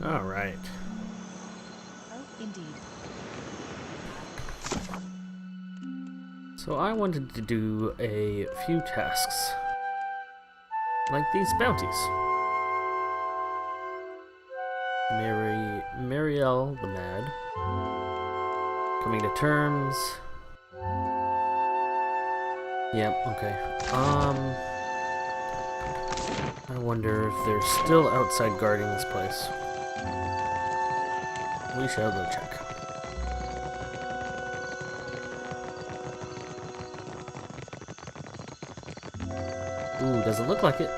All right. Oh, indeed. So I wanted to do a few tasks, like these bounties. Marielle the Mad. Coming to terms. Yep, okay. I wonder if they're still outside guarding this place. We shall go check. Ooh, doesn't look like it.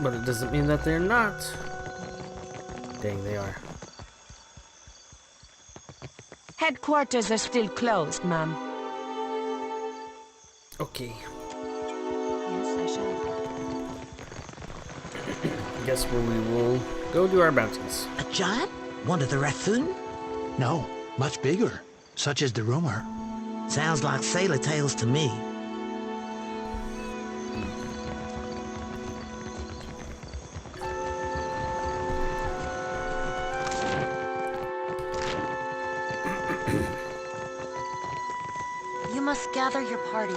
But it doesn't mean that they're not. Dang, they are. Headquarters are still closed, ma'am. Okay. Yes, I shall. Guess where we will go do our bounties. A giant? One of the raccoon? No, much bigger, such is the rumor. Sounds like sailor tales to me. You must gather your party.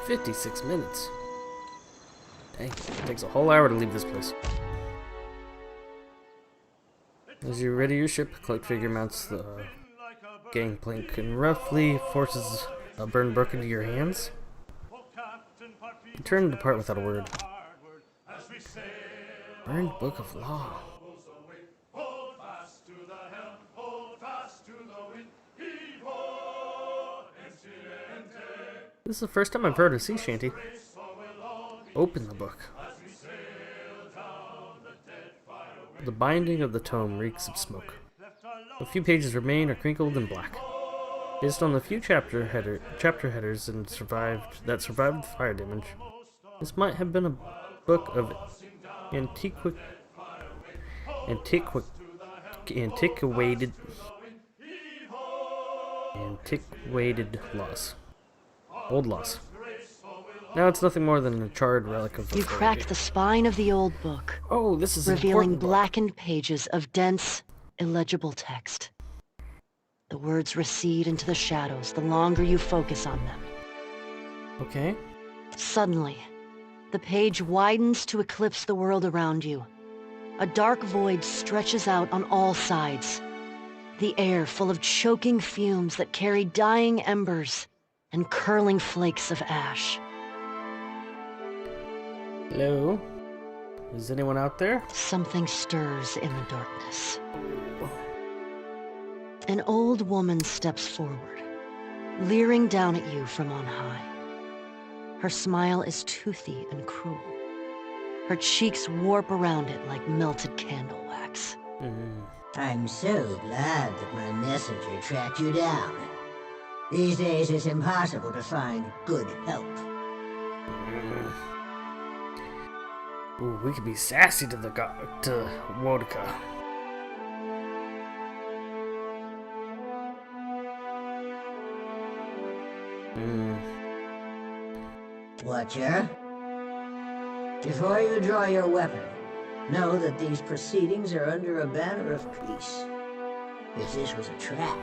56 minutes. Dang, it takes a whole hour to leave this place. As you ready your ship, cloak figure mounts the gangplank and roughly forces a burned book into your hands. You turn and depart without a word. Burned book of law. This is the first time I've heard a sea shanty. Open the book. The binding of the tome reeks of smoke. A few pages remain are crinkled and black. Based on the few chapter headers and survived the fire damage, this might have been a book of antiquated laws. Old laws. Now it's nothing more than a charred relic of You authority. crack the spine of the old book, Oh, this is revealing important book. blackened pages of dense, illegible text. The words recede into the shadows the longer you focus on them. Okay. Suddenly, the page widens to eclipse the world around you. A dark void stretches out on all sides. The air full of choking fumes that carry dying embers and curling flakes of ash. Hello? Is anyone out there? Something stirs in the darkness. An old woman steps forward, leering down at you from on high. Her smile is toothy and cruel. Her cheeks warp around it like melted candle wax. I'm so glad that my messenger tracked you down. These days it's impossible to find good help. Ooh, we could be sassy to Woedica. Watcher, before you draw your weapon, know that these proceedings are under a banner of peace. If this was a trap,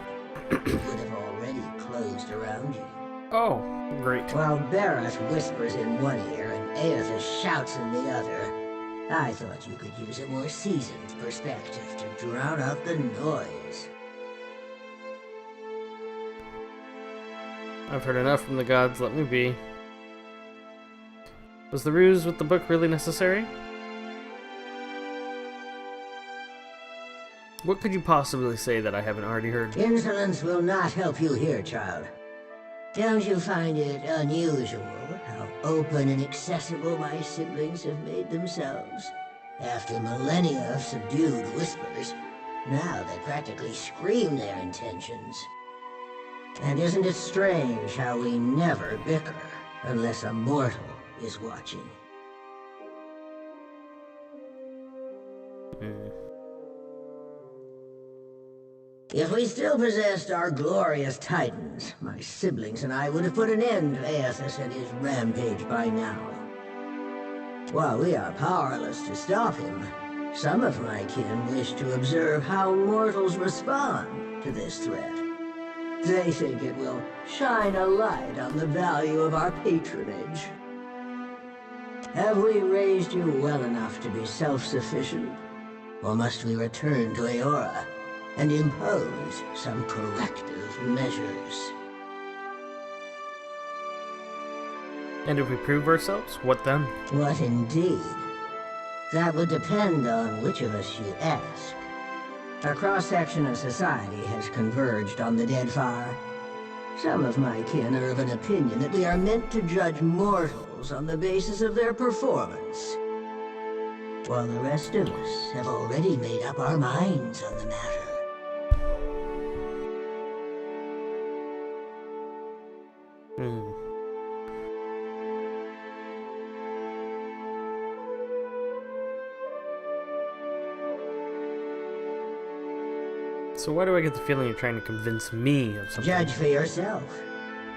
it would have already closed around you. Oh, great. While Barrett whispers in one ear and Aethys shouts in the other, I thought you could use a more seasoned perspective to drown out the noise. I've heard enough from the gods, let me be. Was the ruse with the book really necessary? What could you possibly say that I haven't already heard? Insolence will not help you here, child. Don't you find it unusual how open and accessible my siblings have made themselves? After millennia of subdued whispers, now they practically scream their intentions. And isn't it strange how we never bicker unless a mortal is watching? If we still possessed our glorious titans, my siblings and I would have put an end to Aethys and his rampage by now. While we are powerless to stop him, some of my kin wish to observe how mortals respond to this threat. They think it will shine a light on the value of our patronage. Have we raised you well enough to be self-sufficient? Or must we return to Eora and impose some corrective measures? And if we prove ourselves, what then? What indeed? That would depend on which of us you ask. A cross-section of society has converged on the Deadfire. Some of my kin are of an opinion that we are meant to judge mortals on the basis of their performance, while the rest of us have already made up our minds on the matter. So why do I get the feeling you're trying to convince me of something? Judge for yourself.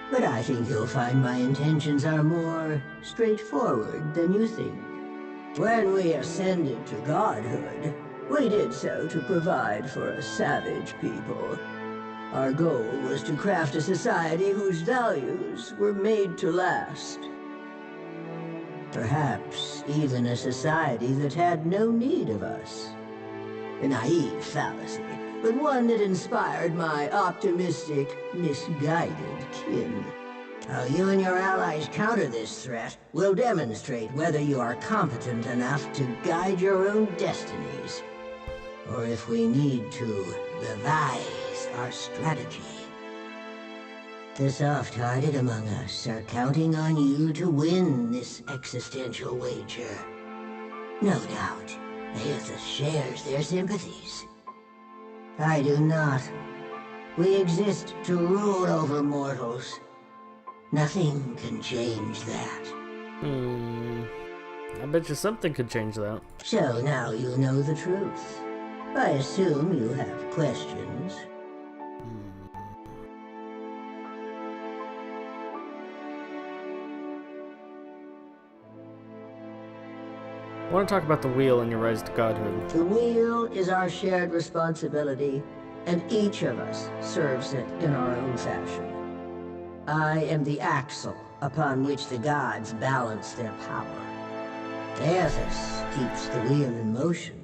But I think you'll find my intentions are more straightforward than you think. When we ascended to godhood, we did so to provide for a savage people. Our goal was to craft a society whose values were made to last. Perhaps even a society that had no need of us. A naive fallacy, but one that inspired my optimistic, misguided kin. How you and your allies counter this threat will demonstrate whether you are competent enough to guide your own destinies, or if we need to revise our strategy. The soft-hearted among us are counting on you to win this existential wager. No doubt, Aethys shares their sympathies. I do not. We exist to rule over mortals. Nothing can change that. I bet you something could change that. So now you know the truth. I assume you have questions. I want to talk about the wheel and your rise to godhood. The wheel is our shared responsibility, and each of us serves it in our own fashion. I am the axle upon which the gods balance their power. Aethys keeps the wheel in motion.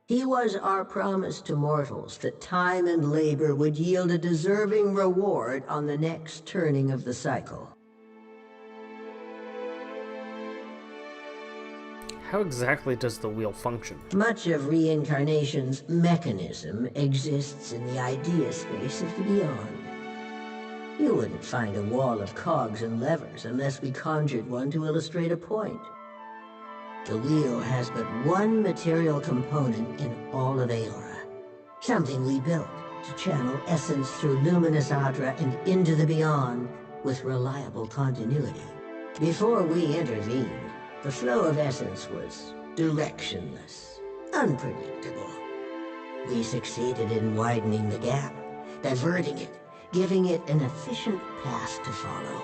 He was our promise to mortals that time and labor would yield a deserving reward on the next turning of the cycle. How exactly does the wheel function? Much of reincarnation's mechanism exists in the idea space of the beyond. You wouldn't find a wall of cogs and levers unless we conjured one to illustrate a point. The wheel has but one material component in all of Eora. Something we built to channel essence through luminous Adra and into the beyond with reliable continuity. Before we intervened, the flow of essence was directionless, unpredictable. We succeeded in widening the gap, diverting it, giving it an efficient path to follow.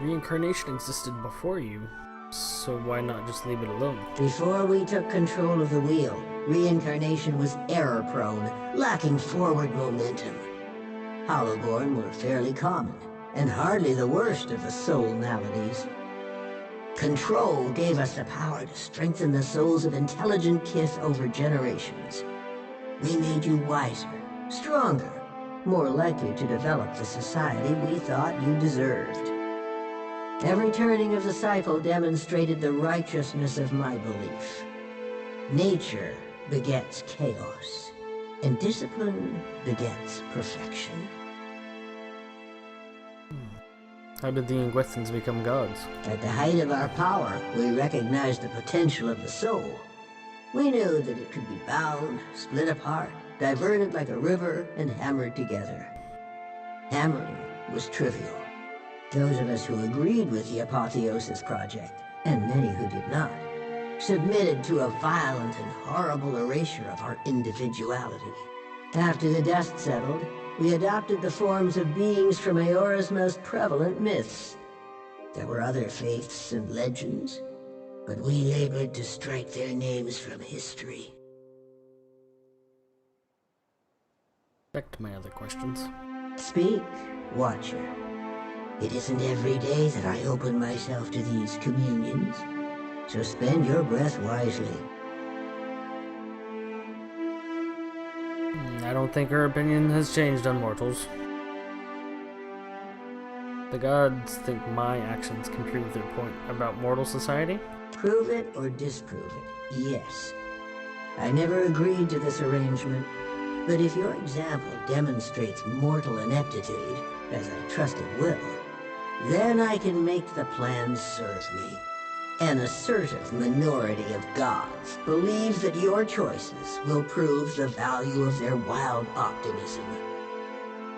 Reincarnation existed before you, so why not just leave it alone? Before we took control of the wheel, reincarnation was error-prone, lacking forward momentum. Hollowborn were fairly common, and hardly the worst of the soul maladies. Control gave us the power to strengthen the souls of intelligent kith over generations. We made you wiser, stronger, more likely to develop the society we thought you deserved. Every turning of the cycle demonstrated the righteousness of my belief. Nature begets chaos, and discipline begets perfection. How did the Ingwethans become gods? At the height of our power, we recognized the potential of the soul. We knew that it could be bound, split apart, diverted like a river, and hammered together. Hammering was trivial. Those of us who agreed with the Apotheosis Project, and many who did not, submitted to a violent and horrible erasure of our individuality. After the dust settled, we adopted the forms of beings from Aora's most prevalent myths. There were other faiths and legends, but we labored to strike their names from history. Back to my other questions. Speak, Watcher. It isn't every day that I open myself to these communions, so spend your breath wisely. I don't think her opinion has changed on mortals. The gods think my actions can prove their point about mortal society? Prove it or disprove it, yes. I never agreed to this arrangement, but if your example demonstrates mortal ineptitude, as I trust it will, then I can make the plan serve me. An assertive minority of gods believe that your choices will prove the value of their wild optimism.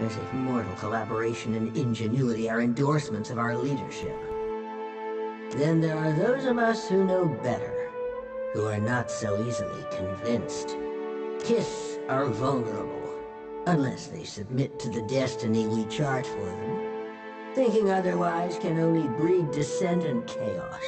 As if mortal collaboration and ingenuity are endorsements of our leadership. Then there are those of us who know better, who are not so easily convinced. Kiths are vulnerable, unless they submit to the destiny we chart for them. Thinking otherwise can only breed dissent and chaos.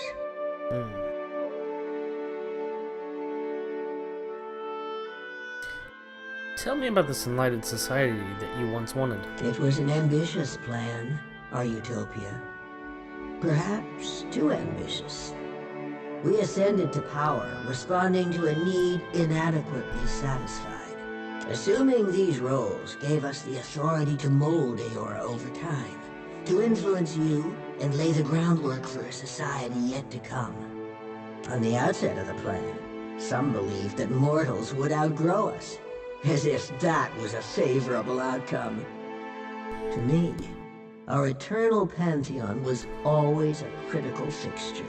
Tell me about this enlightened society that you once wanted. It was an ambitious plan, our utopia. Perhaps too ambitious. We ascended to power, responding to a need inadequately satisfied. Assuming these roles gave us the authority to mold Aora over time, to influence you and lay the groundwork for a society yet to come. On the outset of the plan, some believed that mortals would outgrow us, as if that was a favorable outcome. To me, our eternal pantheon was always a critical fixture.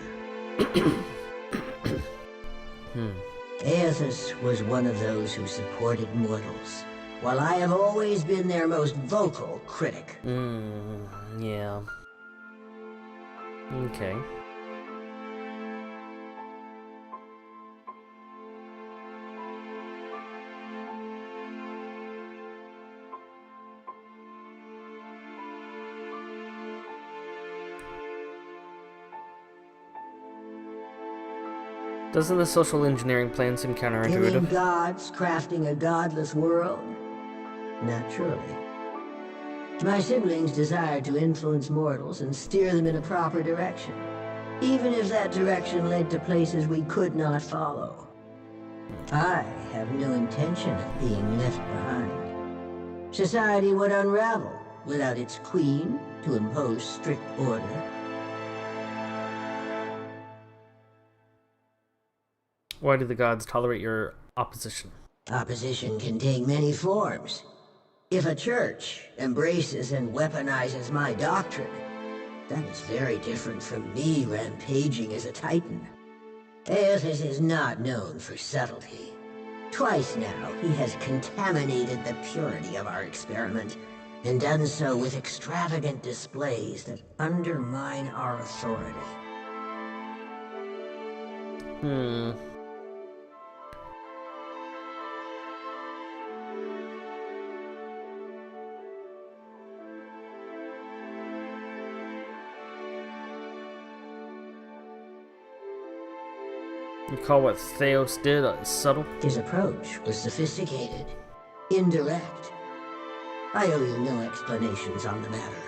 Aethys was one of those who supported mortals, while I have always been their most vocal critic. Yeah. Okay. Doesn't the social engineering plan seem Killing counterintuitive? gods, crafting a godless world? Naturally. My siblings desired to influence mortals and steer them in a proper direction, even if that direction led to places we could not follow. I have no intention of being left behind. Society would unravel without its queen to impose strict order. Why do the gods tolerate your opposition? Opposition can take many forms. If a church embraces and weaponizes my doctrine, that is very different from me rampaging as a titan. Aethys is not known for subtlety. Twice now, he has contaminated the purity of our experiment, and done so with extravagant displays that undermine our authority. You call what Theos did subtle? His approach was sophisticated, indirect. I owe you no explanations on the matter.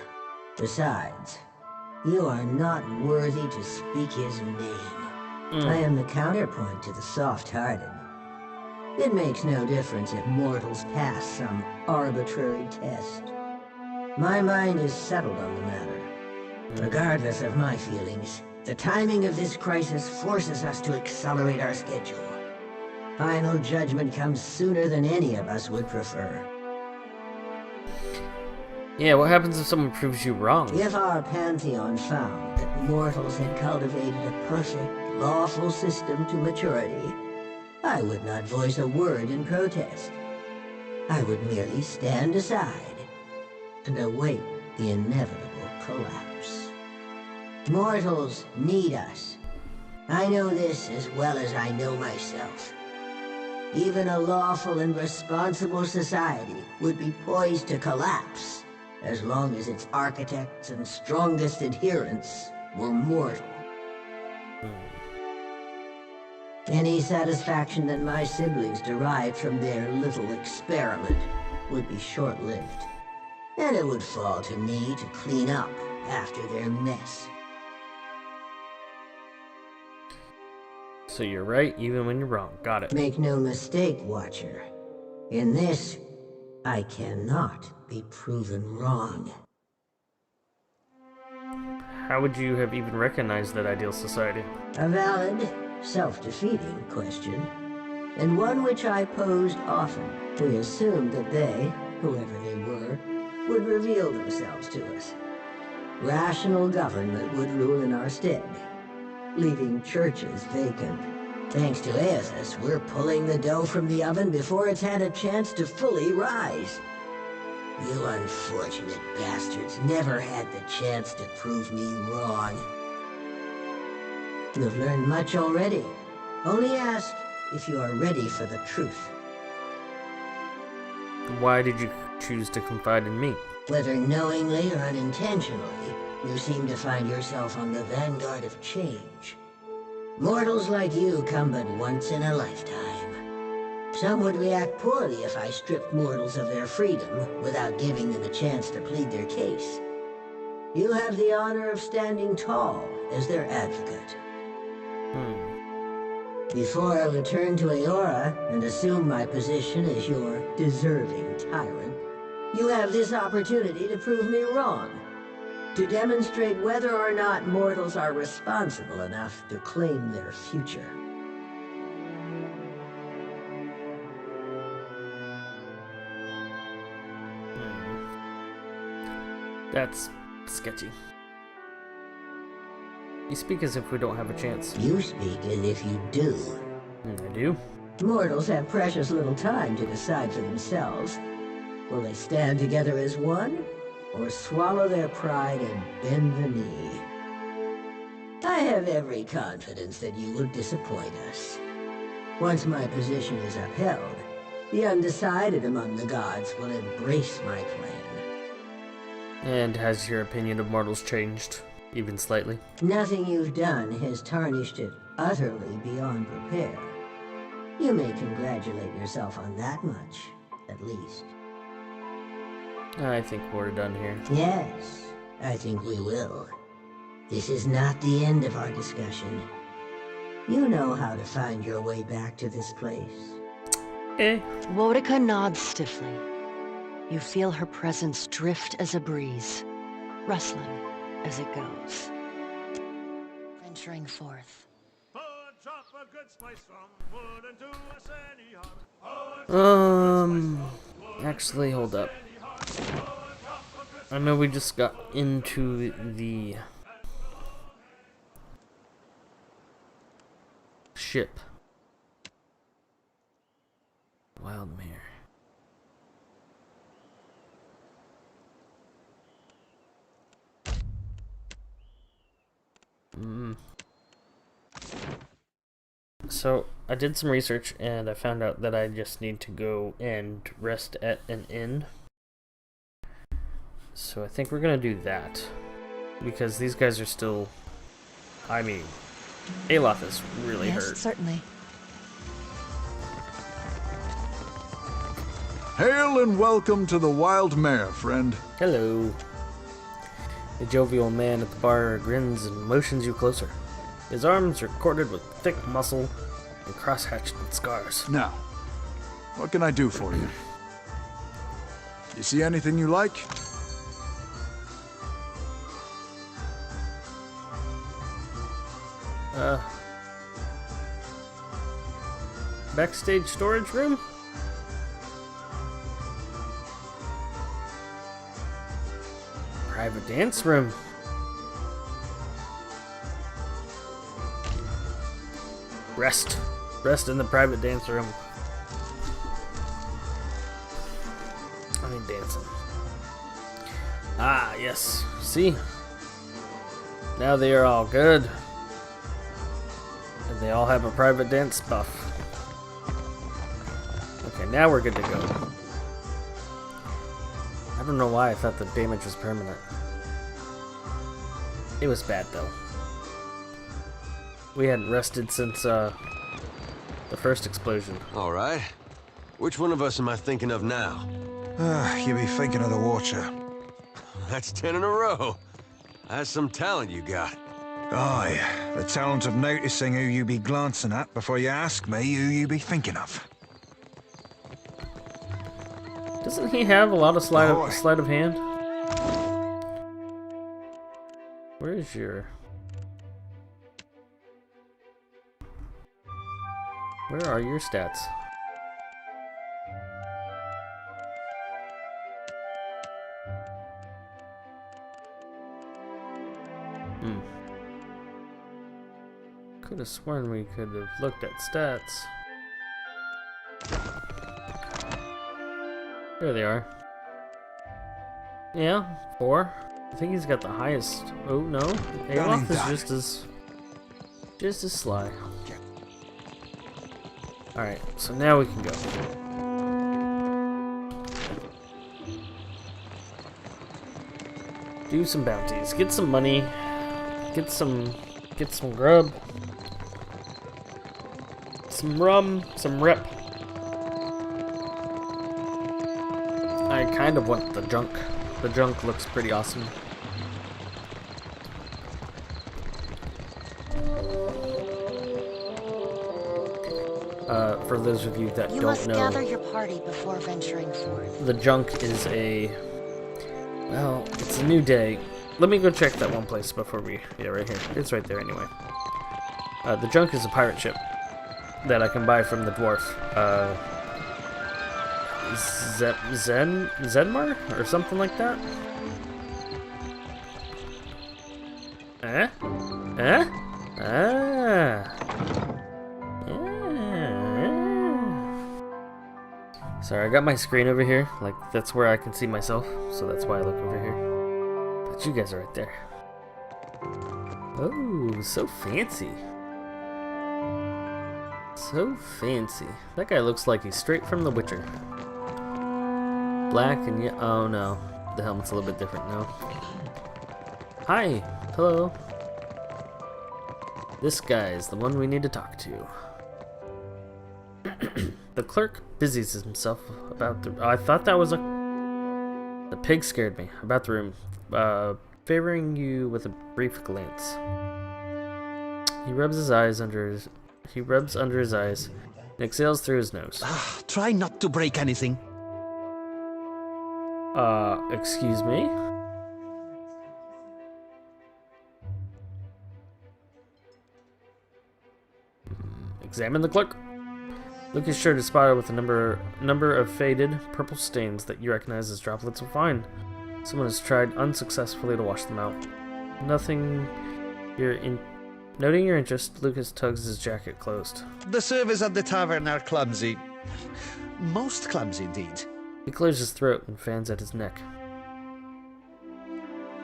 Besides, you are not worthy to speak his name. I am the counterpoint to the soft-hearted. It makes no difference if mortals pass some arbitrary test. My mind is settled on the matter. Regardless of my feelings, the timing of this crisis forces us to accelerate our schedule. Final judgment comes sooner than any of us would prefer. Yeah, what happens if someone proves you wrong? If our pantheon found that mortals had cultivated a perfect, lawful system to maturity, I would not voice a word in protest. I would merely stand aside and await the inevitable collapse. Mortals need us. I know this as well as I know myself. even a lawful and responsible society would be poised to collapse as long as its architects and strongest adherents were mortal. Any satisfaction that my siblings derived from their little experiment would be short-lived, and it would fall to me to clean up after their mess. So you're right even when you're wrong. Got it. Make no mistake, Watcher. In this, I cannot be proven wrong. How would you have even recognized that ideal society? A valid, self-defeating question, and one which I posed often. We assumed that they, whoever they were, would reveal themselves to us. Rational government would rule in our stead, leaving churches vacant. Thanks to Aethys, we're pulling the dough from the oven before it's had a chance to fully rise. You unfortunate bastards never had the chance to prove me wrong. You've learned much already. Only ask if you are ready for the truth. Why did you choose to confide in me? Whether knowingly or unintentionally, you seem to find yourself on the vanguard of change. Mortals like you come but once in a lifetime. Some would react poorly if I stripped mortals of their freedom without giving them a chance to plead their case. You have the honor of standing tall as their advocate. Before I return to Eora and assume my position as your deserving tyrant, you have this opportunity to prove me wrong. To demonstrate whether or not mortals are responsible enough to claim their future. That's sketchy. You speak as if we don't have a chance. You speak as if you do. I do? Mortals have precious little time to decide for themselves. Will they stand together as one, or swallow their pride and bend the knee? I have every confidence that you will disappoint us. Once my position is upheld, the undecided among the gods will embrace my plan. And has your opinion of mortals changed, even slightly? Nothing you've done has tarnished it utterly beyond repair. You may congratulate yourself on that much, at least. I think we're done here. Yes, I think we will. This is not the end of our discussion. You know how to find your way back to this place. Woedica nods stiffly. You feel her presence drift as a breeze, rustling as it goes. Venturing forth. Actually, hold up. I know we just got into the ship. Wild mare. So, I did some research and I found out that I just need to go and rest at an inn. So I think we're gonna do that. Because these guys are still... I mean, Aloth is really Yes, hurt. certainly. Hail and welcome to the Wild Mare, friend. Hello. The jovial man at the bar grins and motions you closer. His arms are corded with thick muscle and cross-hatched with scars. Now, what can I do for you? You see anything you like? Backstage storage room? Private dance room. Rest. Rest in the private dance room. I mean dancing. Ah, yes. See? Now they are all good. And they all have a private dance buff. Okay, now we're good to go. I don't know why I thought the damage was permanent. It was bad though. We hadn't rested since the first explosion. All right. Which one of us am I thinking of now? You be thinking of the Watcher. That's 10 in a row. That's some talent you got. Aye, the talent of noticing who you be glancing at before you ask me who you be thinking of. Doesn't he have a lot of sleight of hand? Where is your... Where are your stats? Could have sworn we could have looked at stats. There they are. Yeah, 4. I think he's got the highest. Oh no, Alof is just as sly. All right, so now we can go. Do some bounties, get some money, get some grub, some rum, some rep. I kind of want the junk. The junk looks pretty awesome. For those of you that You don't must know, gather your party before venturing forth. the junk is a... Well, it's a new day. Let me go check that one place before we... Yeah, right here. It's right there anyway. The junk is a pirate ship that I can buy from the dwarf. Zenmar? Or something like that? Eh? Eh? Ah. Sorry, I got my screen over here. Like, that's where I can see myself. So that's why I look over here. But you guys are right there. Oh, so fancy. So fancy. That guy looks like he's straight from The Witcher. Black and yet. Oh no. The helmet's a little bit different now. Hi. Hello. This guy is the one we need to talk to. The clerk busies himself about the... I thought that was a... The pig scared me. About the room. Favoring you with a brief glance. He rubs his eyes under his... He rubs under his eyes and exhales through his nose. Try not to break anything. Excuse me? Examine the clerk. Lucas' shirt is spotted with a number of faded purple stains that you recognize as droplets of wine. Someone has tried unsuccessfully to wash them out. Noting your interest, Lucas tugs his jacket closed. The servers at the tavern are clumsy. Most clumsy indeed. He clears his throat and fans at his neck.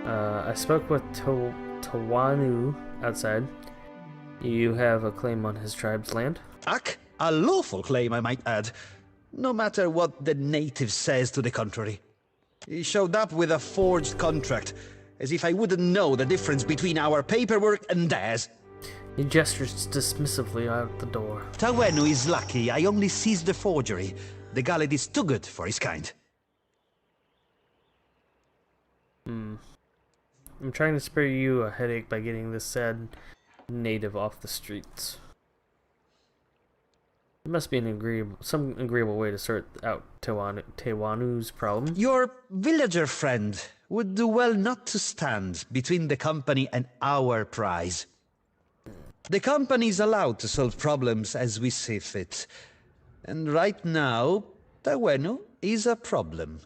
I spoke with Tawanu outside. You have a claim on his tribe's land? A lawful claim, I might add. No matter what the native says to the contrary. He showed up with a forged contract, as if I wouldn't know the difference between our paperwork and theirs. He gestures dismissively out the door. Tawenu is lucky I only seized the forgery. The Galad is too good for his kind. I'm trying to spare you a headache by getting this sad native off the streets. There must be some agreeable way to sort out Tewanu's problem. Your villager friend would do well not to stand between the company and our prize. The company is allowed to solve problems as we see fit. And right now, Tawenu is a problem.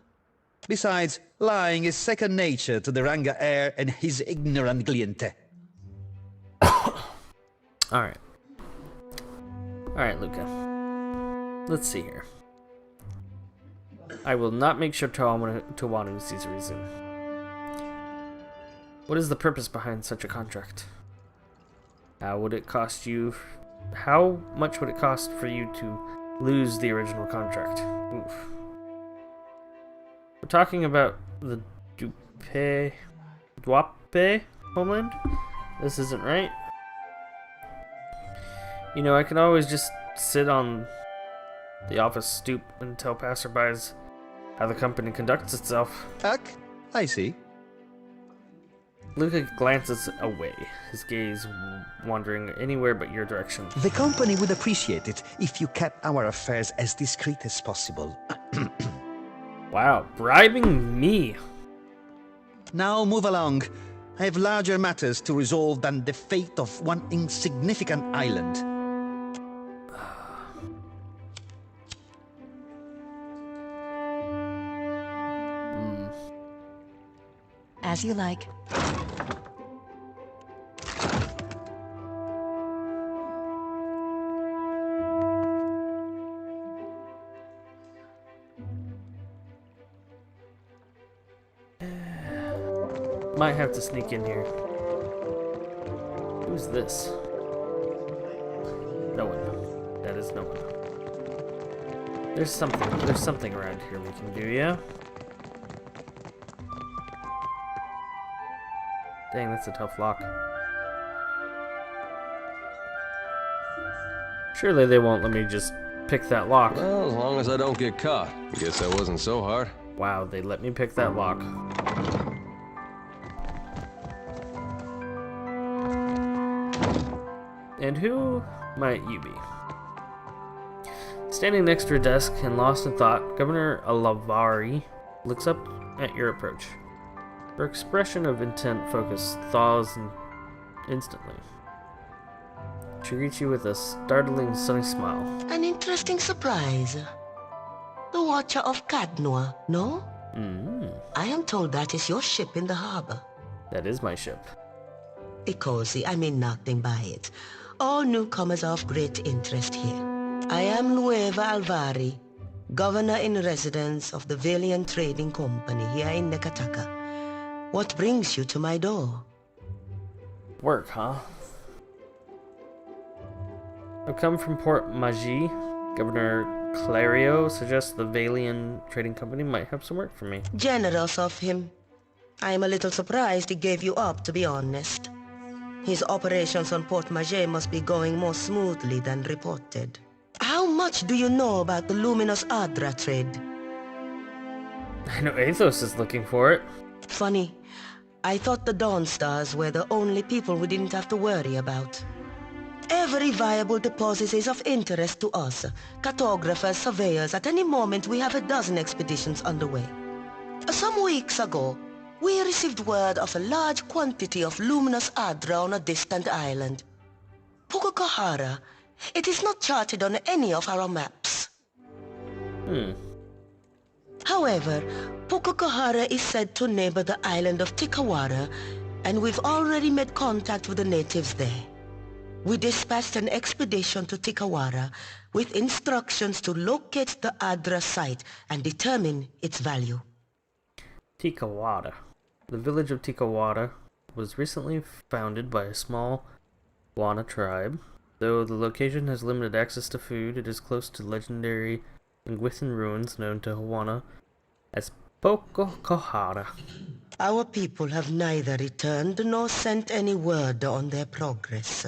Besides, lying is second nature to the Ranga heir and his ignorant cliente. Alright. Alright, Luca. Let's see here. I will not make sure Tawanu sees a reason. What is the purpose behind such a contract? How much would it cost for you to lose the original contract. Oof. We're talking about the Dwape homeland? This isn't right. You know, I could always just sit on the office stoop and tell passerbys how the company conducts itself. I see. Luca glances away, his gaze wandering anywhere but your direction. The company would appreciate it if you kept our affairs as discreet as possible. Wow, bribing me! Now move along. I have larger matters to resolve than the fate of one insignificant island. As you like. Might have to sneak in here. Who's this? No one. That is no one. There's something around here we can do, yeah? Dang, that's a tough lock. Surely they won't let me just pick that lock. Well, as long as I don't get caught. I guess that wasn't so hard. Wow, they let me pick that lock. And who might you be? Standing next to her desk and lost in thought, Governor Alavari looks up at your approach. Her expression of intent focus thaws instantly. She greets you with a startling, sunny smile. An interesting surprise. The Watcher of Cadnoa, no? I am told that is your ship in the harbor. That is my ship. Ikosi, I mean nothing by it. All newcomers are of great interest here. I am Nueva Alvari, Governor in Residence of the Valiant Trading Company here in Nekataka. What brings you to my door? Work, huh? I've come from Port Magi. Governor Clario suggests the Valiant Trading Company might have some work for me. Generous of him. I am a little surprised he gave you up, to be honest. His operations on Port Magi must be going more smoothly than reported. How much do you know about the luminous Adra trade? I know Athos is looking for it. Funny. I thought the Dawn Stars were the only people we didn't have to worry about. Every viable deposit is of interest to us. Cartographers, surveyors, at any moment we have a dozen expeditions underway. Some weeks ago, we received word of a large quantity of luminous Adra on a distant island. Pukukahara. It is not charted on any of our maps. However, Pukukahara is said to neighbor the island of Tikawara, and we've already made contact with the natives there. We dispatched an expedition to Tikawara with instructions to locate the Adra site and determine its value. Tikawara. The village of Tikawara was recently founded by a small Wana tribe. Though the location has limited access to food, it is close to legendary Nguithan ruins known to Hawana as Pukukahara. Our people have neither returned nor sent any word on their progress.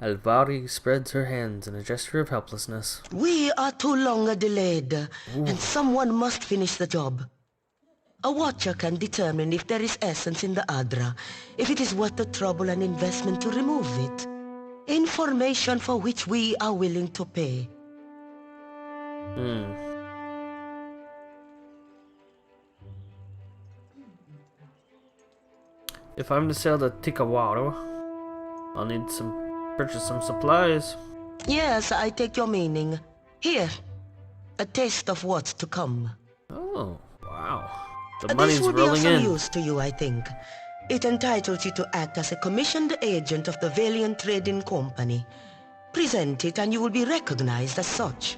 Alvari spreads her hands in a gesture of helplessness. We are too long delayed, and someone must finish the job. A watcher can determine if there is essence in the Adra, if it is worth the trouble and investment to remove it. Information for which we are willing to pay. If I'm to sail to Tikawara, I'll need purchase some supplies. Yes, I take your meaning. Here, a taste of what's to come. Oh, wow. The money's this would be of rolling some in. use to you, I think. It entitles you to act as a commissioned agent of the Valiant Trading Company. Present it and you will be recognized as such.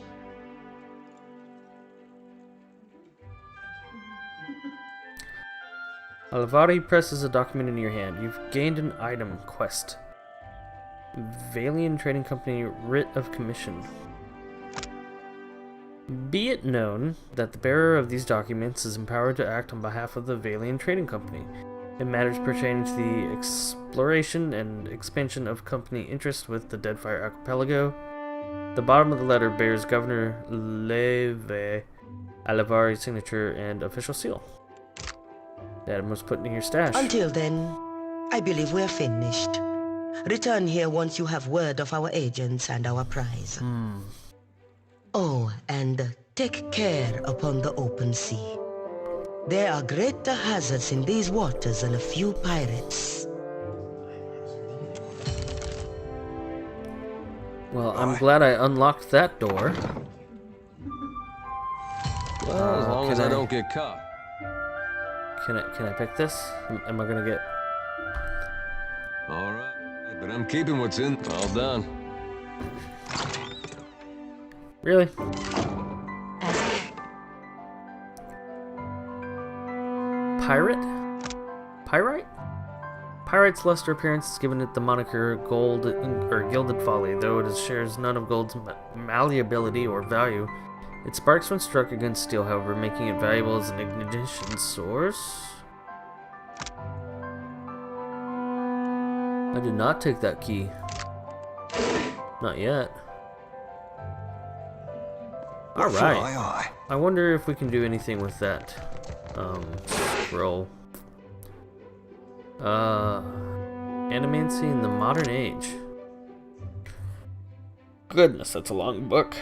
Alvari presses a document in your hand. You've gained an item quest. Valiant Trading Company Writ of Commission. Be it known that the bearer of these documents is empowered to act on behalf of the Valian Trading Company in matters pertaining to the exploration and expansion of company interest with the Deadfire Archipelago. The bottom of the letter bears Governor Leve Alivari's signature and official seal. That was put in your stash. Until then, I believe we're finished. Return here once you have word of our agents and our prize. Oh, and take care upon the open sea. There are greater hazards in these waters than a few pirates. Well, I'm glad I unlocked that door. Well, as long as I don't get caught. Can I pick this? Am I gonna get... All right, but I'm keeping what's in. All done. Really? Pirate? Pyrite? Pyrite's luster appearance has given it the moniker Gold or Gilded Folly, though it shares none of gold's malleability or value. It sparks when struck against steel, however, making it valuable as an ignition source. I did not take that key. Not yet. Alright. I wonder if we can do anything with that scroll. Animancy in the modern age. Goodness, that's a long book.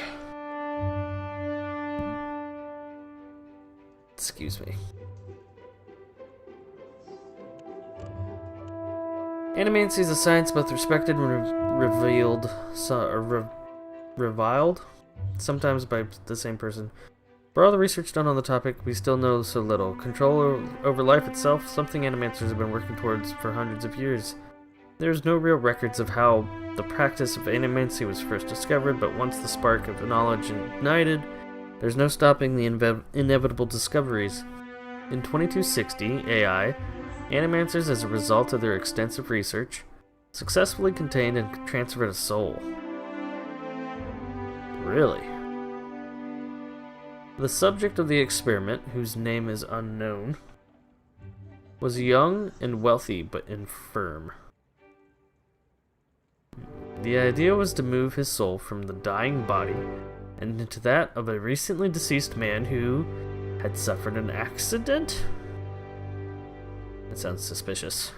Excuse me. Animancy is a science both respected and reviled, sometimes by the same person. For all the research done on the topic, we still know so little. Control over life itself, something animancers have been working towards for hundreds of years. There's no real records of how the practice of animancy was first discovered, but once the spark of knowledge ignited, there's no stopping the inevitable discoveries. In 2260, AI, animancers, as a result of their extensive research, successfully contained and transferred a soul. Really? The subject of the experiment, whose name is unknown, was young and wealthy but infirm. The idea was to move his soul from the dying body and into that of a recently deceased man who had suffered an accident? That sounds suspicious.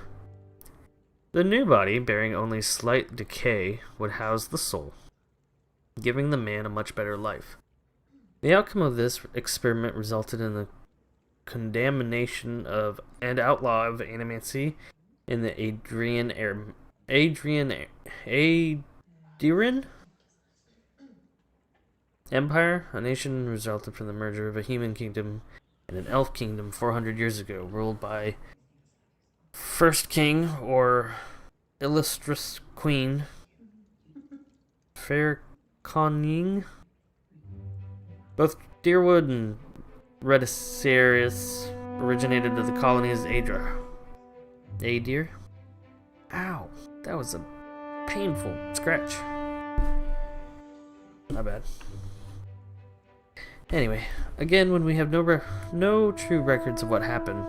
The new body, bearing only slight decay, would house the soul, giving the man a much better life. The outcome of this experiment resulted in the condemnation of and outlaw of animancy in the Adrian Empire, a nation resulted from the merger of a human kingdom and an elf kingdom 400 years ago, ruled by First King, or Illustrious Queen, Fair Conning. Both Deerwood and Redicerius originated of the colonies Adra. Adir? Ow, that was a painful scratch. My bad. Anyway, again, when we have no true records of what happened,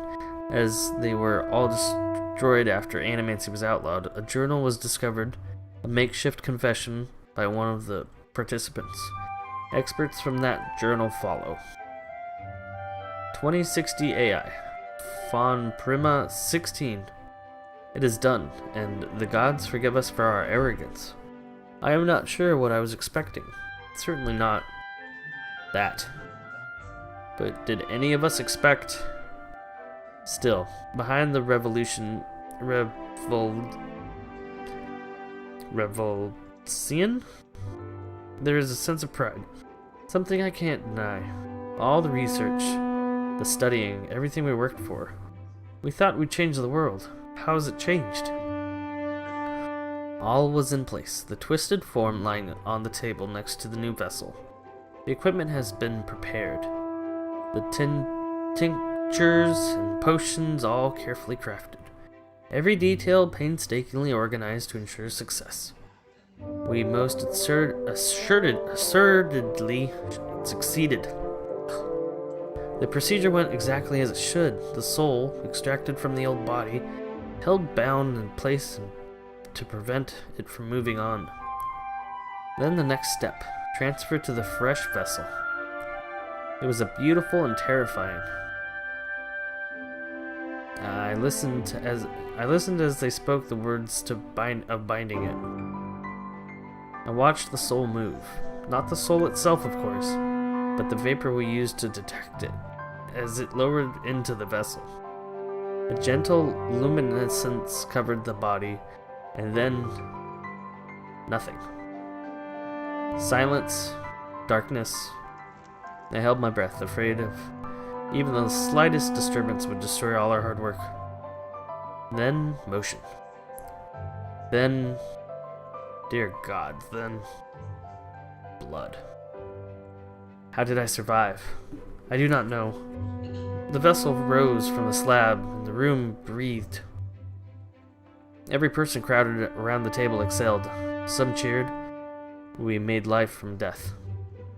as they were all destroyed after animancy was outlawed, a journal was discovered, a makeshift confession by one of the participants. Experts from that journal follow. 2060 AI. Fon Prima 16. It is done, and the gods forgive us for our arrogance. I am not sure what I was expecting. Certainly not that. But did any of us expect... Still, behind the revolution... Revolution? There is a sense of pride. Something I can't deny. All the research, the studying, everything we worked for. We thought we'd change the world. How has it changed? All was in place, the twisted form lying on the table next to the new vessel. The equipment has been prepared. The tinctures and potions all carefully crafted. Every detail painstakingly organized to ensure success. We most assertedly succeeded. The procedure went exactly as it should. The soul, extracted from the old body, held bound in place to prevent it from moving on. Then the next step, transfer to the fresh vessel. It was beautiful and terrifying. I listened as they spoke the words of binding it. I watched the soul move. Not the soul itself, of course, but the vapor we used to detect it, as it lowered into the vessel. A gentle luminescence covered the body, and then nothing. Silence, darkness. I held my breath, afraid of even the slightest disturbance would destroy all our hard work. Then motion. Then, dear God, then blood. How did I survive? I do not know. The vessel rose from the slab, and the room breathed. Every person crowded around the table exhaled. Some cheered. We made life from death.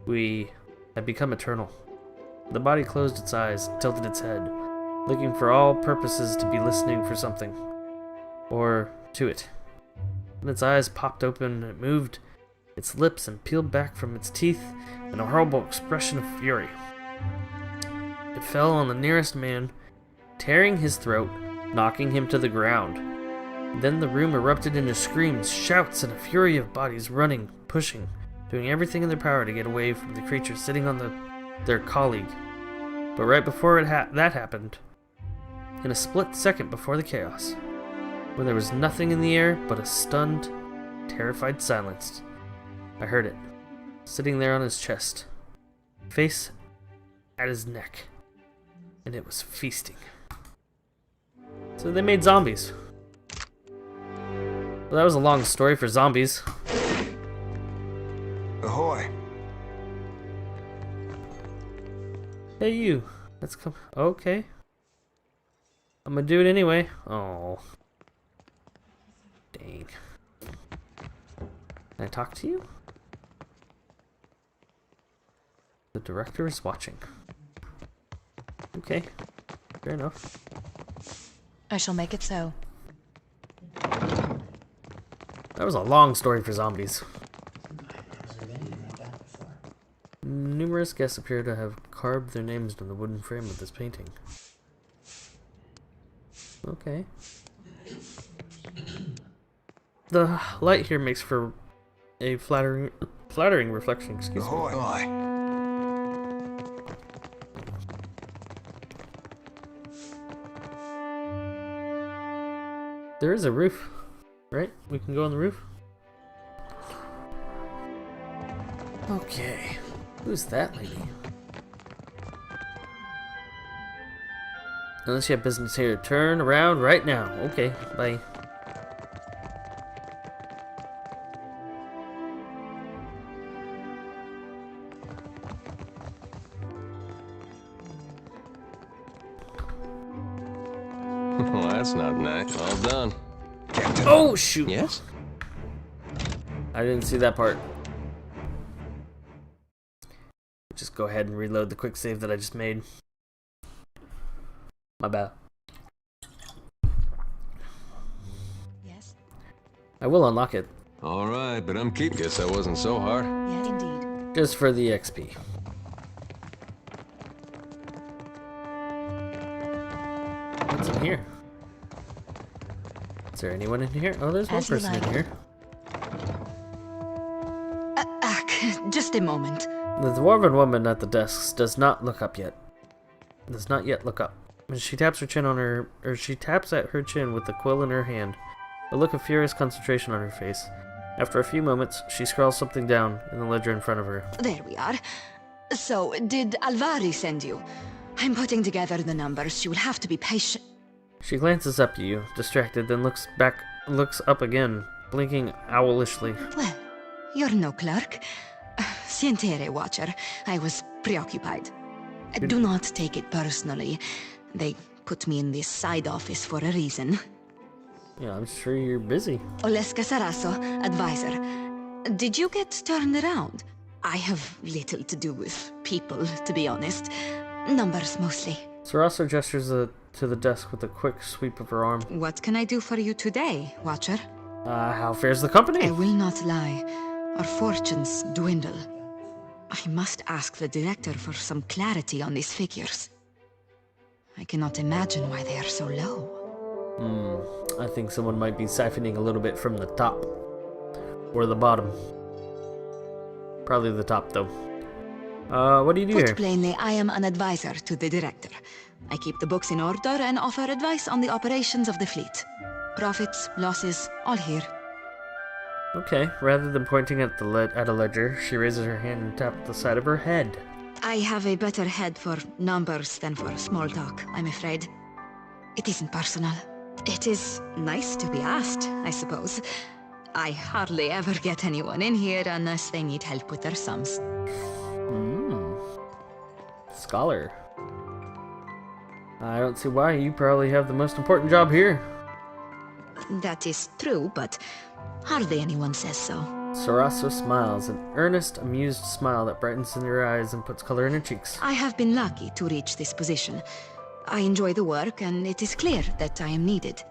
We had become eternal. The body closed its eyes, tilted its head, looking for all purposes to be listening for something. Or to it. When its eyes popped open, it moved its lips and peeled back from its teeth in a horrible expression of fury. It fell on the nearest man, tearing his throat, knocking him to the ground. Then the room erupted into screams, shouts, and a fury of bodies running, pushing, doing everything in their power to get away from the creature sitting on their colleague. But right before that happened, in a split second before the chaos, when there was nothing in the air but a stunned, terrified silence, I heard it, sitting there on his chest, face at his neck, and it was feasting. So they made zombies. Well, that was a long story for zombies. Ahoy. Hey you, let's come. Okay. I'm gonna do it anyway. Oh. Dang. Can I talk to you? The director is watching. Okay. Fair enough. I shall make it so. That was a long story for zombies. Numerous guests appear to have carved their names into the wooden frame of this painting. Okay. The light here makes for a flattering reflection, excuse me. Ahoy. There is a roof, right? We can go on the roof? Okay. Who's that lady? Unless you have business here, turn around right now. Okay, bye. Well, that's not nice. All done. Oh, shoot! Yes? I didn't see that part. Just go ahead and reload the quick save that I just made. My bad. Yes? I will unlock it. Alright, but I'm keeping. Guess that wasn't so hard. Yes, indeed. Just for the XP. What's in here? Is there anyone in here? Oh, there's one As you person in like. here. Just a moment. The dwarven woman at the desks does not look up yet. Does not yet look up. She taps her chin on her, or she taps at her chin with the quill in her hand, a look of furious concentration on her face. After a few moments, she scrawls something down in the ledger in front of her. There we are. So, did Alvari send you? I'm putting together the numbers. You will have to be patient. She glances up at you, distracted, then looks up again, blinking owlishly. Well, you're no clerk. Sientere, Watcher. I was preoccupied. Do not take it personally. They put me in this side office for a reason. Yeah, I'm sure you're busy. Oleska Sarasso, advisor. Did you get turned around? I have little to do with people, to be honest. Numbers, mostly. Sarasa gestures to the desk with a quick sweep of her arm. What can I do for you today, Watcher? How fares the company? I will not lie. Our fortunes dwindle. I must ask the director for some clarity on these figures. I cannot imagine why they are so low. I think someone might be siphoning a little bit from the top. Or the bottom. Probably the top, though. What do you do here? Put plainly, I am an advisor to the director. I keep the books in order and offer advice on the operations of the fleet. Profits, losses, all here. Okay, rather than pointing at a ledger, she raises her hand and taps the side of her head. I have a better head for numbers than for small talk, I'm afraid. It isn't personal. It is nice to be asked, I suppose. I hardly ever get anyone in here unless they need help with their sums. Scholar. I don't see why. You probably have the most important job here. That is true, but hardly anyone says so. Sarasa smiles, an earnest, amused smile that brightens in her eyes and puts color in her cheeks. I have been lucky to reach this position. I enjoy the work, and it is clear that I am needed.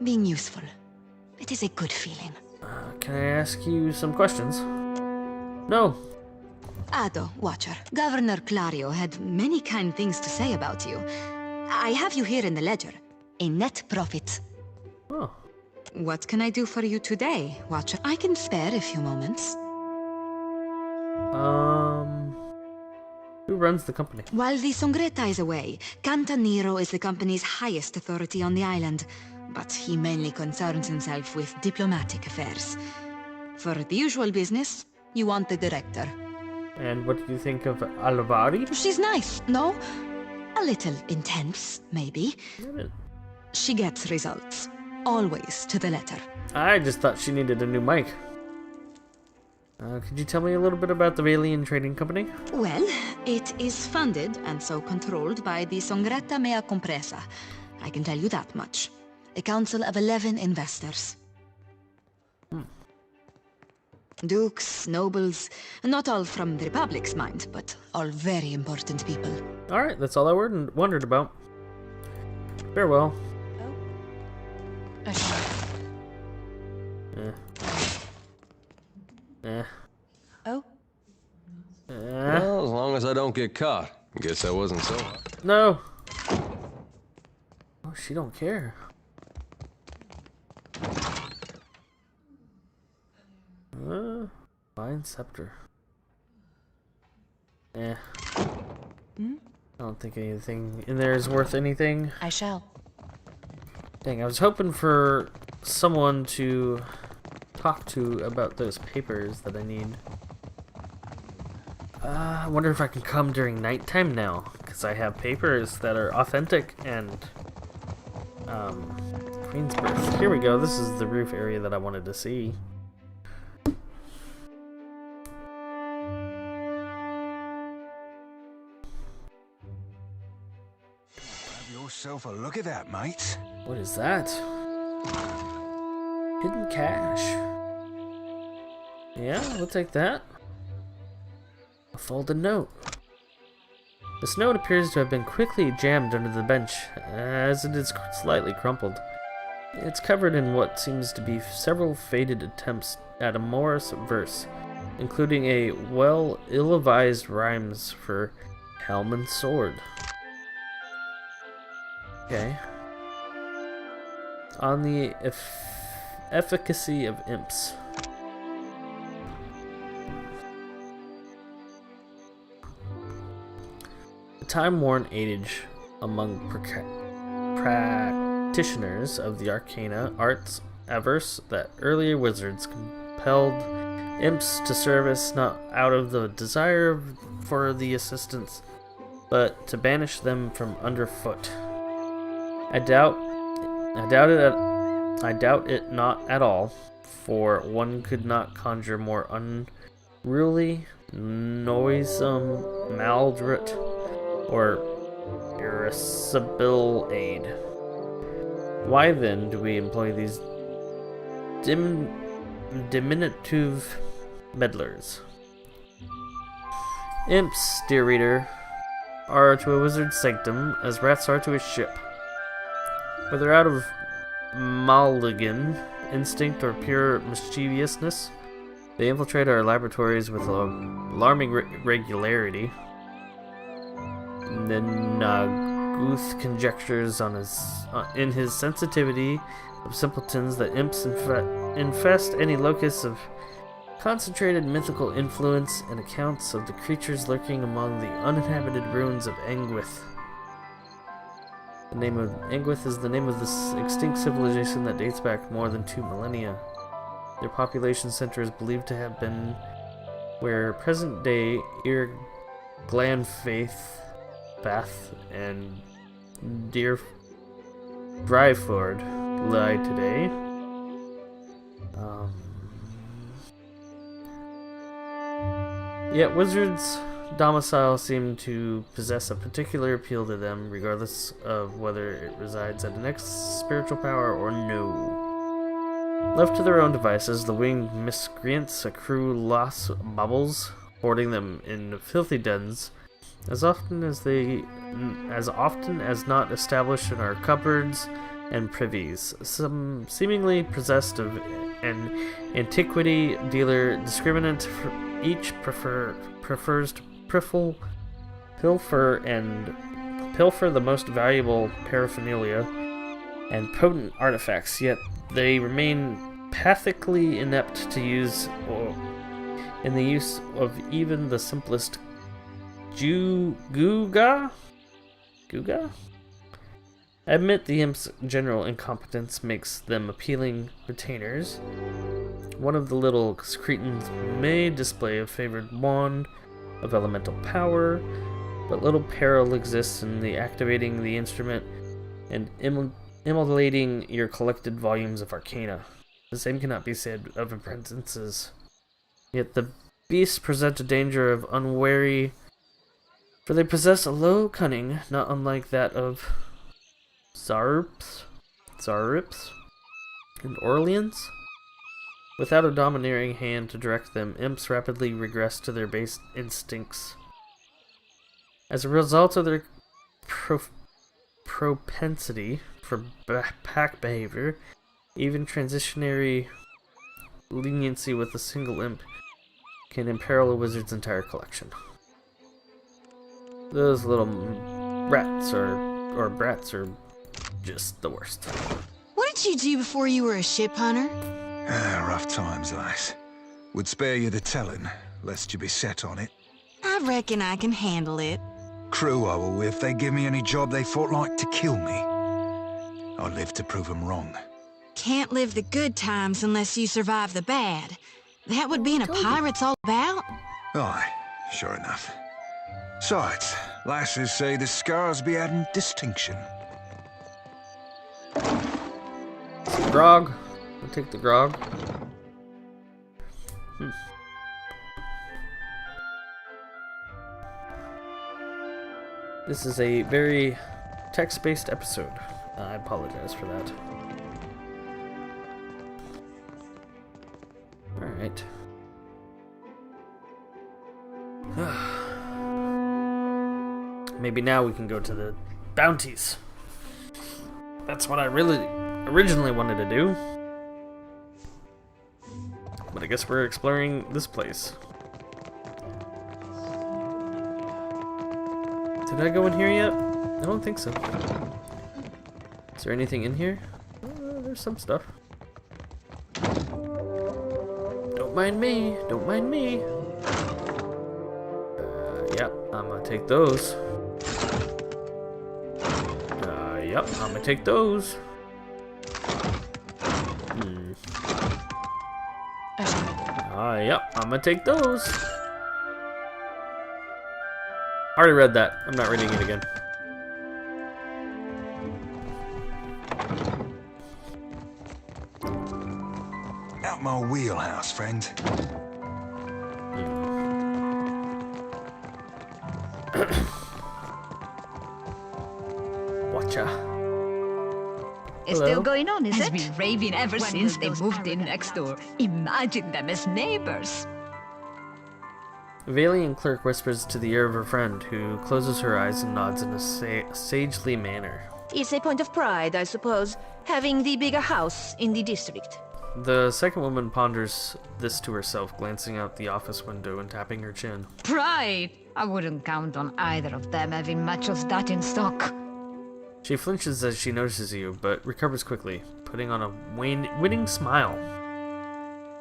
Being useful. It is a good feeling. Can I ask you some questions? No. Ado, Watcher. Governor Clario had many kind things to say about you. I have you here in the ledger. A net profit. Oh. What can I do for you today, Watcher? I can spare a few moments. Who runs the company? While the Songreta is away, Cantaniro is the company's highest authority on the island, but he mainly concerns himself with diplomatic affairs. For the usual business, you want the director. And what do you think of Alavari? She's nice, no? A little intense, maybe. She gets results. Always to the letter. I just thought she needed a new mic. Could you tell me a little bit about the Valian Trading Company? Well, it is funded and so controlled by the Songreta Mea Compresa. I can tell you that much. A council of 11 investors. Dukes, nobles, not all from the Republic's mind, but all very important people. Alright, that's all I wondered about. Farewell. Oh? Well, as long as I don't get caught. I guess that wasn't so hard. No! Oh, she don't care. Fine scepter. I don't think anything in there is worth anything. I shall. Dang, I was hoping for someone to talk to about those papers that I need. I wonder if I can come during nighttime now, because I have papers that are authentic and Queen's Birth. Here we go. This is the roof area that I wanted to see. Have yourself a look at that, mate. What is that? Hidden cash. Yeah, we'll take that. A folded note. This note appears to have been quickly jammed under the bench, as it is slightly crumpled. It's covered in what seems to be several faded attempts at a Morris verse, including a ill-advised rhymes for helm and sword. Okay. On the efficacy of imps. The time-worn adage among practitioners of the arcana arts averse that earlier wizards compelled imps to service not out of the desire for the assistance, but to banish them from underfoot. I doubt it not at all, for one could not conjure more unruly, noisome, maldrat, or irascible aid. Why then do we employ these diminutive meddlers. Imps, dear reader, are to a wizard's sanctum as rats are to his ship. Whether out of malignant instinct or pure mischievousness, they infiltrate our laboratories with alarming regularity. Then Guth conjectures in his sensitivity of simpletons that imps infest any locus of concentrated mythical influence, and accounts of the creatures lurking among the uninhabited ruins of Engwith. The name of Engwith is the name of this extinct civilization that dates back more than 2 millennia. Their population center is believed to have been where present-day Glanfaith, Bath, and Dryford lie today. Yet wizards' domicile seem to possess a particular appeal to them, regardless of whether it resides at an spiritual power or no. Left to their own devices, the winged miscreants accrue lost baubles, hoarding them in filthy dens, as often as not established in our cupboards and privies. Some seemingly possessed of an antiquity dealer discriminant for each prefers to pilfer the most valuable paraphernalia and potent artifacts, yet they remain pathically inept to use in the use of even the simplest Guga? I admit the imp's general incompetence makes them appealing retainers. One of the little cretins may display a favored wand of elemental power, but little peril exists in the activating the instrument and immolating your collected volumes of arcana. The same cannot be said of apprentices. Yet the beasts present a danger of unwary, for they possess a low cunning, not unlike that of Zarrips, and Orleans. Without a domineering hand to direct them, imps rapidly regress to their base instincts. As a result of their propensity for pack behavior, even transitionary leniency with a single imp can imperil a wizard's entire collection. Those little rats or brats are just the worst. What did you do before you were a ship hunter? Rough times, lass. Would spare you the telling, lest you be set on it. I reckon I can handle it. Crew I were with, they give me any job they thought like to kill me. I'd live to prove them wrong. Can't live the good times unless you survive the bad. That would be in a pirate's all about. Aye, sure enough. Besides, lasses say the scars be adding distinction. Grog. I'll take the grog. This is a very text-based episode. I apologize for that. Alright. Maybe now we can go to the bounties. That's what I really originally wanted to do. But I guess we're exploring this place. Did I go in here yet? I don't think so. Is there anything in here? There's some stuff. Don't mind me. Don't mind me. Yep, I'm gonna take those. Yep, I'm gonna take those. Yep, I'm gonna take those. Already read that. I'm not reading it again. Out my wheelhouse, friend. Watcha. It's Hello. still going on, is Has it? been raving ever When since will they those moved in arrogant next door. clowns- Imagine them as neighbors. A Valiant clerk whispers to the ear of her friend, who closes her eyes and nods in a sagely manner. It's a point of pride, I suppose, having the bigger house in the district. The second woman ponders this to herself, glancing out the office window and tapping her chin. Pride! I wouldn't count on either of them having much of that in stock. She flinches as she notices you, but recovers quickly, putting on a winning smile.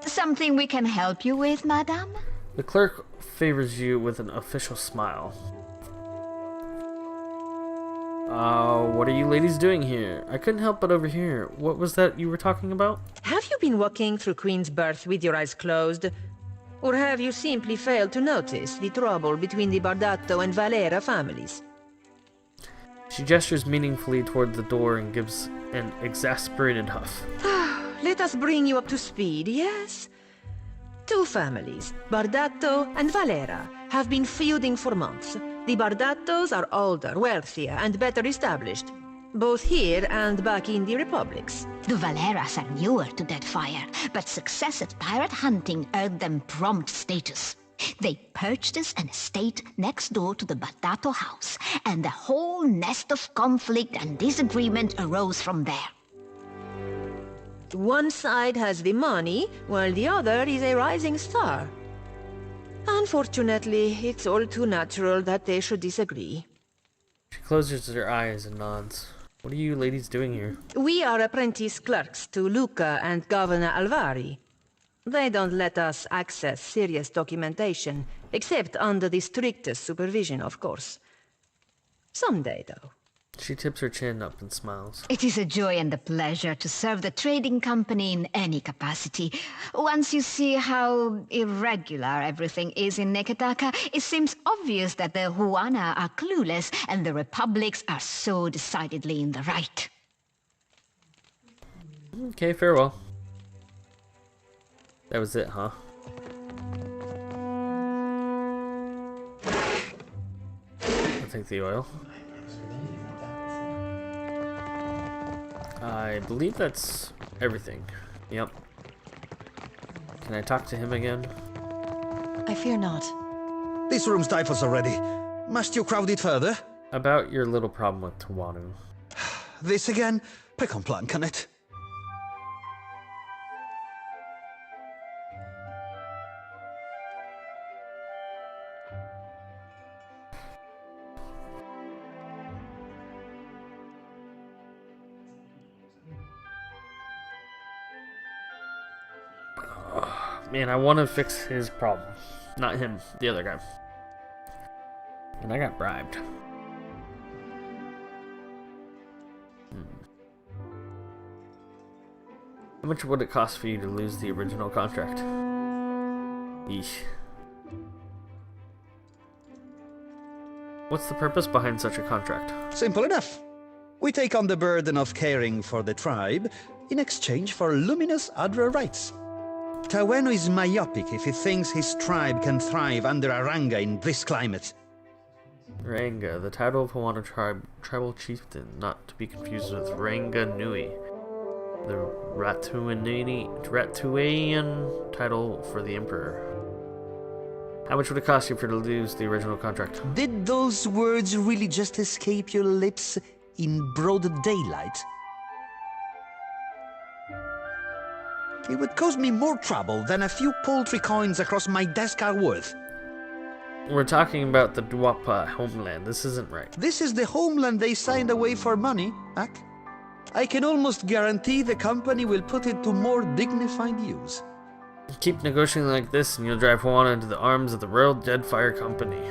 Something we can help you with, madame? The clerk favors you with an official smile. What are you ladies doing here? I couldn't help but overhear. What was that you were talking about? Have you been walking through Queen's Birth with your eyes closed? Or have you simply failed to notice the trouble between the Bardato and Valera families? She gestures meaningfully toward the door and gives an exasperated huff. Let us bring you up to speed, yes? Two families, Bardato and Valera, have been feuding for months. The Bardatos are older, wealthier, and better established, both here and back in the Republics. The Valeras are newer to Deadfire, but success at pirate hunting earned them prompt status. They purchased an estate next door to the Bardato house, and a whole nest of conflict and disagreement arose from there. One side has the money, while the other is a rising star. Unfortunately, it's all too natural that they should disagree. She closes her eyes and nods. What are you ladies doing here? We are apprentice clerks to Luca and Governor Alvari. They don't let us access serious documentation, except under the strictest supervision, of course. Someday, though. She tips her chin up and smiles. It is a joy and a pleasure to serve the trading company in any capacity. Once you see how irregular everything is in Neketaka, it seems obvious that the Huana are clueless and the Republics are so decidedly in the right. Okay, farewell. That was it, huh? I'll take the oil. I believe that's everything. Yep. Can I talk to him again? I fear not. This room stifles already. Must you crowd it further? About your little problem with Tawanu. This again? Pre-complan, can it? Man, I want to fix his problem. Not him, the other guy. And I got bribed. How much would it cost for you to lose the original contract? Yeesh. What's the purpose behind such a contract? Simple enough. We take on the burden of caring for the tribe in exchange for luminous Adra rights. Tawenu is myopic if he thinks his tribe can thrive under Aranga in this climate. Ranga, the title of Hawano tribal chieftain, not to be confused with Ranga Nui, the Ratuayan title for the emperor. How much would it cost you to lose the original contract? Did those words really just escape your lips in broad daylight? It would cause me more trouble than a few paltry coins across my desk are worth. We're talking about the Dwapa homeland. This isn't right. This is the homeland they signed away for money, Ak. I can almost guarantee the company will put it to more dignified use. Keep negotiating like this and you'll drive Juana into the arms of the Royal Deadfire Company.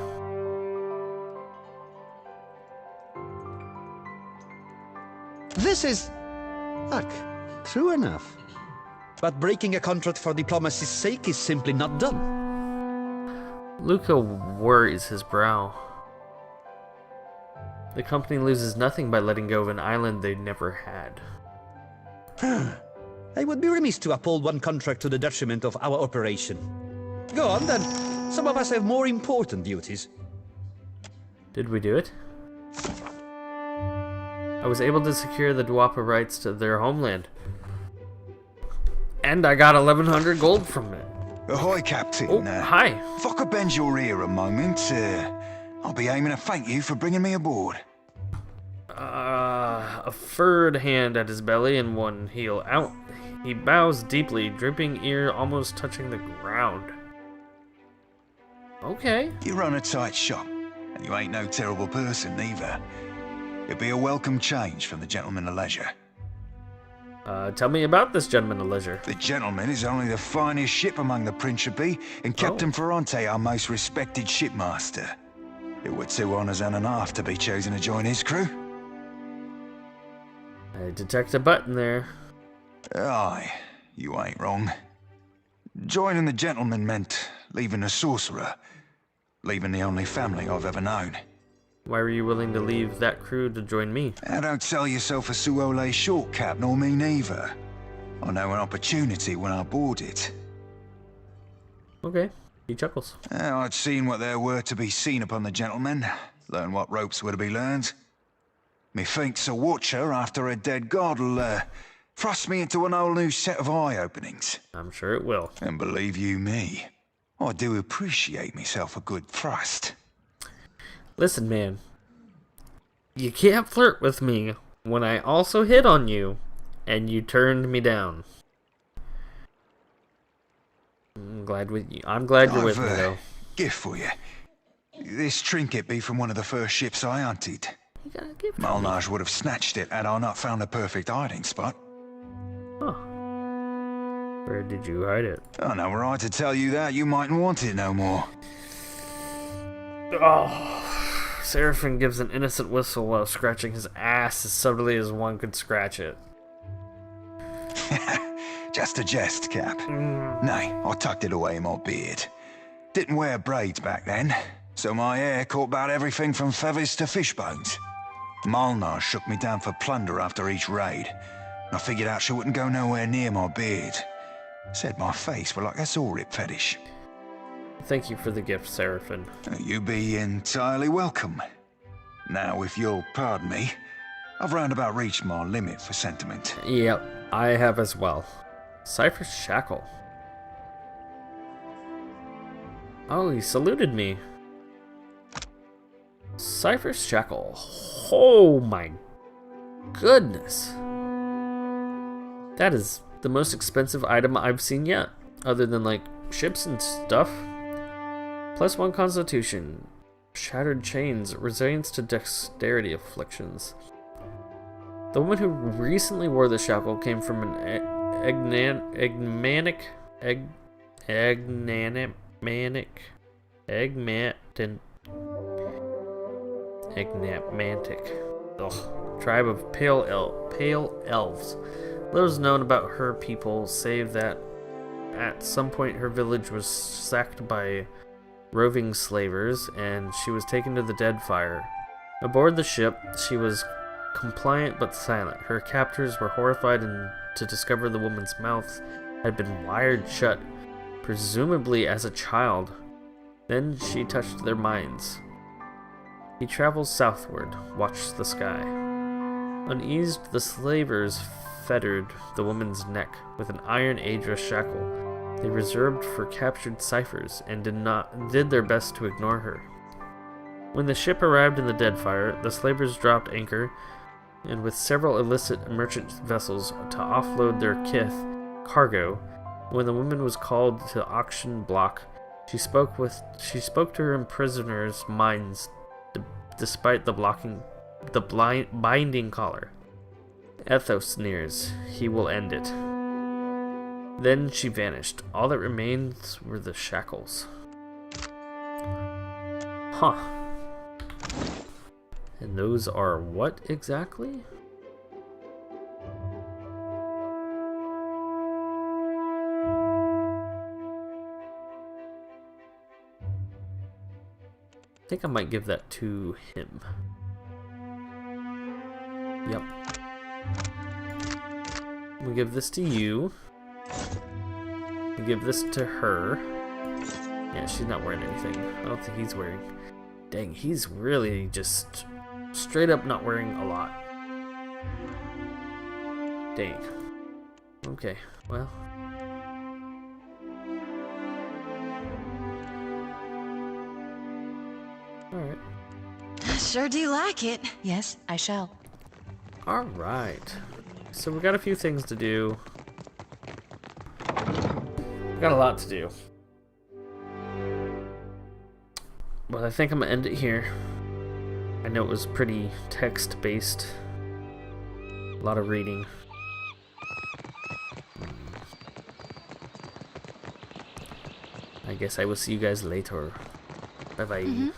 This is... Ak, true enough. But breaking a contract for diplomacy's sake is simply not done. Luca worries his brow. The company loses nothing by letting go of an island they never had. I would be remiss to uphold one contract to the detriment of our operation. Go on then. Some of us have more important duties. Did we do it? I was able to secure the Duapa rights to their homeland. And I got 1,100 gold from it. Ahoy, Captain. Oh, hi. If I could bend your ear a moment, I'll be aiming to thank you for bringing me aboard. A furred hand at his belly and one heel out. He bows deeply, drooping ear almost touching the ground. Okay. You run a tight shop, and you ain't no terrible person, neither. It'd be a welcome change from the gentleman of leisure. Tell me about this gentleman of leisure. The gentleman is only the finest ship among the Principe, and Captain Ferrante, our most respected shipmaster. It were 2 honors and a half to be chosen to join his crew. I detect a button there. Aye, you ain't wrong. Joining the gentleman meant leaving the sorcerer, leaving the only family I've ever known. Why were you willing to leave that crew to join me? Now don't sell yourself a Suole short, Cap, nor me neither. I know an opportunity when I board it. Okay, he chuckles. I'd seen what there were to be seen upon the gentleman, learn what ropes were to be learned. Methinks a watcher after a dead god'll thrust me into an whole new set of eye openings. I'm sure it will. And believe you me, I do appreciate myself a good thrust. Listen, man. You can't flirt with me when I also hit on you, and you turned me down. I'm glad you're with me, though. Gift for you. This trinket be from one of the first ships I hunted. You got a gift. Malnage would have snatched it had I not found a perfect hiding spot. Huh. Where did you hide it? Oh, no, were I to tell you that, you mightn't want it no more. Oh. Seraphim gives an innocent whistle while scratching his ass as subtly as one could scratch it. Just a jest, Cap. Nay, I tucked it away in my beard. Didn't wear braids back then, so my hair caught about everything from feathers to fish bones. Malnar shook me down for plunder after each raid. I figured out she wouldn't go nowhere near my beard. Said my face were like a saw-rip fetish. Thank you for the gift, Seraphim. You be entirely welcome. Now, if you'll pardon me, I've roundabout reached my limit for sentiment. Yep, I have as well. Cypher's Shackle. Oh, he saluted me. Cypher's Shackle. Oh my goodness. That is the most expensive item I've seen yet. Other than, like, ships and stuff. +1 constitution. Shattered chains. Resilience to dexterity afflictions. The woman who recently wore the shackle came from an eggmantic. Tribe of pale elves. Little is known about her people, save that at some point her village was sacked by roving slavers, and she was taken to the Deadfire. Aboard the ship, she was compliant but silent. Her captors were horrified to discover the woman's mouth had been wired shut, presumably as a child. Then she touched their minds. He travels southward, watched the sky. Uneased, the slavers fettered the woman's neck with an iron Aedra shackle they reserved for captured ciphers, and did their best to ignore her. When the ship arrived in the Deadfire, the slavers dropped anchor, and with several illicit merchant vessels to offload their cargo. When the woman was called to auction block, she spoke to her imprisoners' minds, despite the binding collar. Ethos sneers, he will end it. Then she vanished. All that remains were the shackles. Huh. And those are what exactly? I think I might give that to him. Yep. We'll give this to you. We'll give this to her. Yeah, she's not wearing anything. I don't think he's wearing... Dang, he's really just straight up not wearing a lot. Dang. Okay, well. Alright. Sure do like it. Yes, I shall. Alright. So we got a few things to do. We got a lot to do. Well, I think I'm gonna end it here. I know it was pretty text-based. A lot of reading. I guess I will see you guys later. Bye-bye.